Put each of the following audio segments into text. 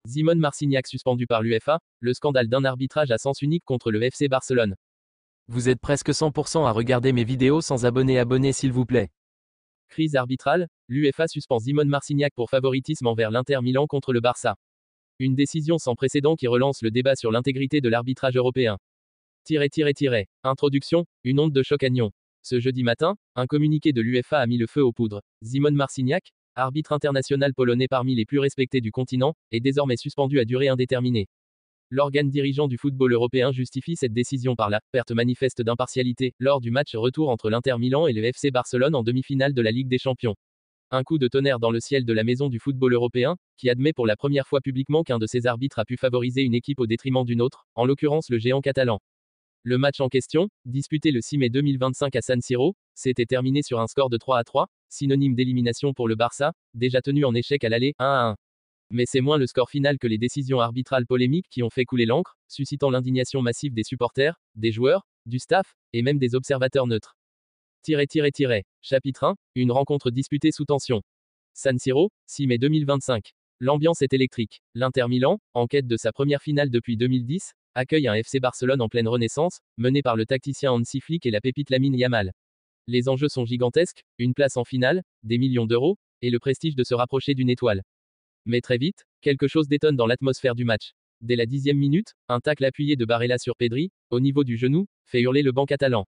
Simone Marcignac suspendu par l'UEFA, le scandale d'un arbitrage à sens unique contre le FC Barcelone. Vous êtes presque 100% à regarder mes vidéos sans abonner s'il vous plaît. Crise arbitrale, l'UEFA suspend Simone Marcignac pour favoritisme envers l'Inter Milan contre le Barça. Une décision sans précédent qui relance le débat sur l'intégrité de l'arbitrage européen. Introduction, une onde de choc à Nyon. Ce jeudi matin, un communiqué de l'UEFA a mis le feu aux poudres. Simone Marcignac, arbitre international polonais parmi les plus respectés du continent, est désormais suspendu à durée indéterminée. L'organe dirigeant du football européen justifie cette décision par la perte manifeste d'impartialité lors du match retour entre l'Inter Milan et le FC Barcelone en demi-finale de la Ligue des Champions. Un coup de tonnerre dans le ciel de la maison du football européen, qui admet pour la première fois publiquement qu'un de ses arbitres a pu favoriser une équipe au détriment d'une autre, en l'occurrence le géant catalan. Le match en question, disputé le 6 mai 2025 à San Siro, s'était terminé sur un score de 3-3, synonyme d'élimination pour le Barça, déjà tenu en échec à l'aller 1-1. Mais c'est moins le score final que les décisions arbitrales polémiques qui ont fait couler l'encre, suscitant l'indignation massive des supporters, des joueurs, du staff, et même des observateurs neutres. Chapitre 1, une rencontre disputée sous tension. San Siro, 6 mai 2025. L'ambiance est électrique. L'Inter Milan, en quête de sa première finale depuis 2010, accueille un FC Barcelone en pleine renaissance, mené par le tacticien Hansi Flick et la pépite Lamine Yamal. Les enjeux sont gigantesques, une place en finale, des millions d'euros, et le prestige de se rapprocher d'une étoile. Mais très vite, quelque chose détonne dans l'atmosphère du match. Dès la 10e minute, un tacle appuyé de Barella sur Pedri, au niveau du genou, fait hurler le banc catalan.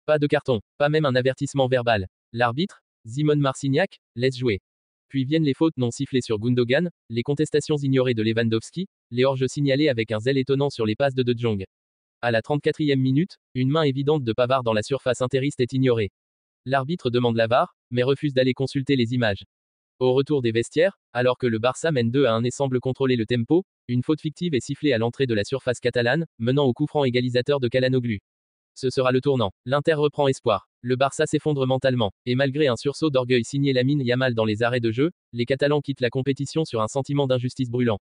Pas de carton, pas même un avertissement verbal. L'arbitre, Simone Marcignac, laisse jouer. Puis viennent les fautes non sifflées sur Gundogan, les contestations ignorées de Lewandowski, les hors-jeux signalés avec un zèle étonnant sur les passes de Jong. À la 34e minute, une main évidente de Pavard dans la surface intériste est ignorée. L'arbitre demande la VAR, mais refuse d'aller consulter les images. Au retour des vestiaires, alors que le Barça mène 2-1 et semble contrôler le tempo, une faute fictive est sifflée à l'entrée de la surface catalane, menant au coup franc égalisateur de Çalhanoğlu. Ce sera le tournant. L'Inter reprend espoir. Le Barça s'effondre mentalement, et malgré un sursaut d'orgueil signé Lamine Yamal dans les arrêts de jeu, les Catalans quittent la compétition sur un sentiment d'injustice brûlant.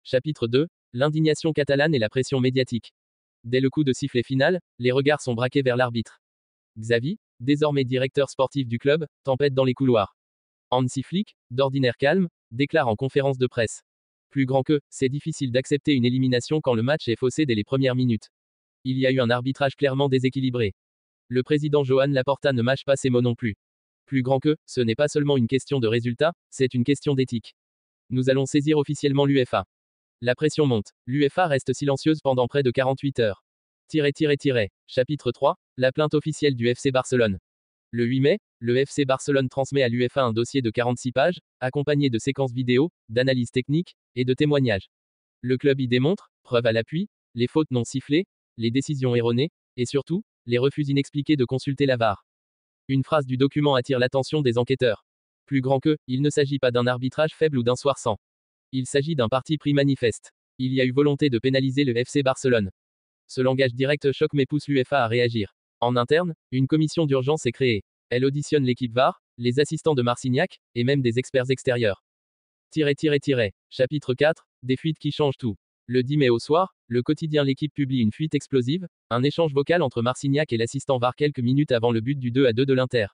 Chapitre 2, l'indignation catalane et la pression médiatique. Dès le coup de sifflet final, les regards sont braqués vers l'arbitre. Xavi, désormais directeur sportif du club, tempête dans les couloirs. Hansi Flick, d'ordinaire calme, déclare en conférence de presse. Plus grand que, c'est difficile d'accepter une élimination quand le match est faussé dès les premières minutes. Il y a eu un arbitrage clairement déséquilibré. Le président Joan Laporta ne mâche pas ses mots non plus. Plus grand que, ce n'est pas seulement une question de résultat, c'est une question d'éthique. Nous allons saisir officiellement l'UEFA. La pression monte. L'UEFA reste silencieuse pendant près de 48 heures. Chapitre 3, la plainte officielle du FC Barcelone. Le 8 mai, le FC Barcelone transmet à l'UEFA un dossier de 46 pages, accompagné de séquences vidéo, d'analyses techniques, et de témoignages. Le club y démontre, preuve à l'appui, les fautes non sifflées, les décisions erronées, et surtout, les refus inexpliqués de consulter la VAR. Une phrase du document attire l'attention des enquêteurs. Plus grand que, il ne s'agit pas d'un arbitrage faible ou d'un soir sans. Il s'agit d'un parti pris manifeste. Il y a eu volonté de pénaliser le FC Barcelone. Ce langage direct choque mais pousse l'UEFA à réagir. En interne, une commission d'urgence est créée. Elle auditionne l'équipe VAR, les assistants de Marcignac, et même des experts extérieurs. Chapitre 4, des fuites qui changent tout. Le 10 mai au soir, le quotidien L'Équipe publie une fuite explosive, un échange vocal entre Marcignac et l'assistant VAR quelques minutes avant le but du 2-2 de l'Inter.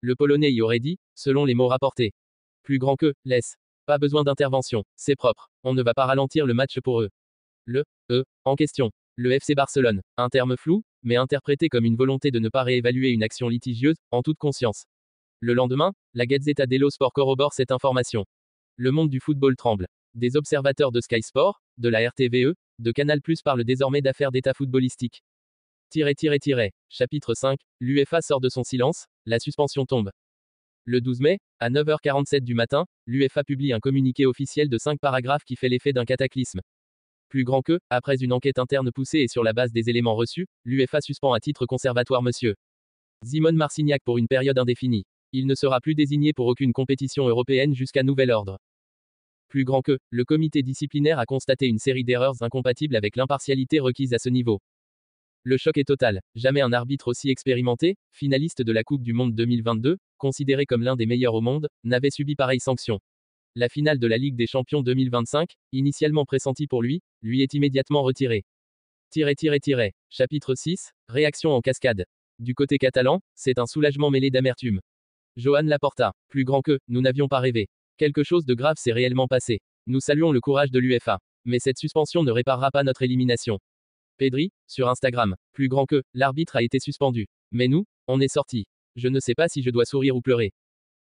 Le Polonais y aurait dit, selon les mots rapportés. Plus grand que, laisse. Pas besoin d'intervention, c'est propre, on ne va pas ralentir le match pour eux. En question. Le FC Barcelone, un terme flou, mais interprété comme une volonté de ne pas réévaluer une action litigieuse, en toute conscience. Le lendemain, la Gazzetta dello Sport corrobore cette information. Le monde du football tremble. Des observateurs de Sky Sport, de la RTVE, de Canal+ parlent désormais d'affaires d'état footballistique. Chapitre 5, l'UEFA sort de son silence, la suspension tombe. Le 12 mai, à 9h47 du matin, l'UEFA publie un communiqué officiel de 5 paragraphes qui fait l'effet d'un cataclysme. Plus grand que, après une enquête interne poussée et sur la base des éléments reçus, l'UEFA suspend à titre conservatoire M. Simone Marcignac pour une période indéfinie. Il ne sera plus désigné pour aucune compétition européenne jusqu'à nouvel ordre. Plus grand que, le comité disciplinaire a constaté une série d'erreurs incompatibles avec l'impartialité requise à ce niveau. Le choc est total. Jamais un arbitre aussi expérimenté, finaliste de la Coupe du Monde 2022, considéré comme l'un des meilleurs au monde, n'avait subi pareille sanction. La finale de la Ligue des Champions 2025, initialement pressentie pour lui est immédiatement retirée. Chapitre 6, réaction en cascade. Du côté catalan, c'est un soulagement mêlé d'amertume. Joan Laporta, plus grand que, nous n'avions pas rêvé. Quelque chose de grave s'est réellement passé. Nous saluons le courage de l'UEFA. Mais cette suspension ne réparera pas notre élimination. Pedri, sur Instagram. Plus grand que, l'arbitre a été suspendu. Mais nous, on est sortis. Je ne sais pas si je dois sourire ou pleurer.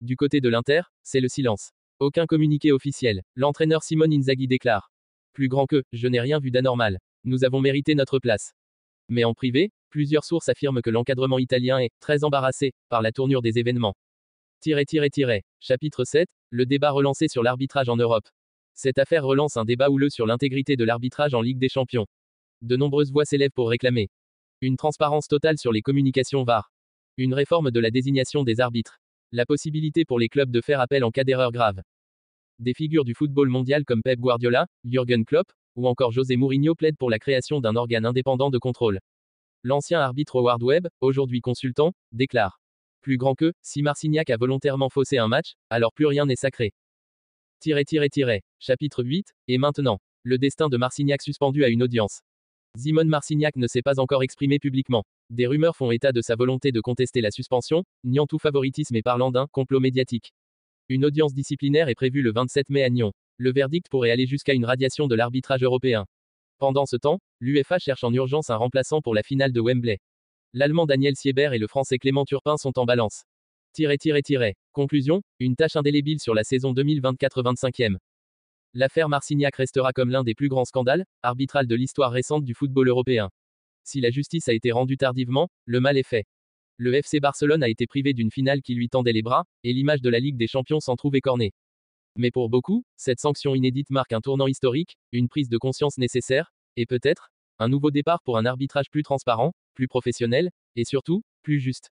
Du côté de l'Inter, c'est le silence. Aucun communiqué officiel. L'entraîneur Simone Inzaghi déclare. Plus grand que, je n'ai rien vu d'anormal. Nous avons mérité notre place. Mais en privé, plusieurs sources affirment que l'encadrement italien est très embarrassé par la tournure des événements. Chapitre 7, le débat relancé sur l'arbitrage en Europe. Cette affaire relance un débat houleux sur l'intégrité de l'arbitrage en Ligue des Champions. De nombreuses voix s'élèvent pour réclamer une transparence totale sur les communications VAR, une réforme de la désignation des arbitres, la possibilité pour les clubs de faire appel en cas d'erreur grave. Des figures du football mondial comme Pep Guardiola, Jürgen Klopp, ou encore José Mourinho plaident pour la création d'un organe indépendant de contrôle. L'ancien arbitre Howard Webb, aujourd'hui consultant, déclare. Plus grand que, si Marcignac a volontairement faussé un match, alors plus rien n'est sacré. Chapitre 8, et maintenant. Le destin de Marcignac suspendu à une audience. Simone Marcignac ne s'est pas encore exprimé publiquement. Des rumeurs font état de sa volonté de contester la suspension, niant tout favoritisme et parlant d'un complot médiatique. Une audience disciplinaire est prévue le 27 mai à Nyon. Le verdict pourrait aller jusqu'à une radiation de l'arbitrage européen. Pendant ce temps, l'UEFA cherche en urgence un remplaçant pour la finale de Wembley. L'Allemand Daniel Siebert et le Français Clément Turpin sont en balance. Conclusion, une tâche indélébile sur la saison 2024-25e. L'affaire Marcignac restera comme l'un des plus grands scandales arbitrales de l'histoire récente du football européen. Si la justice a été rendue tardivement, le mal est fait. Le FC Barcelone a été privé d'une finale qui lui tendait les bras, et l'image de la Ligue des Champions s'en trouve écornée. Mais pour beaucoup, cette sanction inédite marque un tournant historique, une prise de conscience nécessaire, et peut-être, un nouveau départ pour un arbitrage plus transparent, plus professionnel, et surtout, plus juste.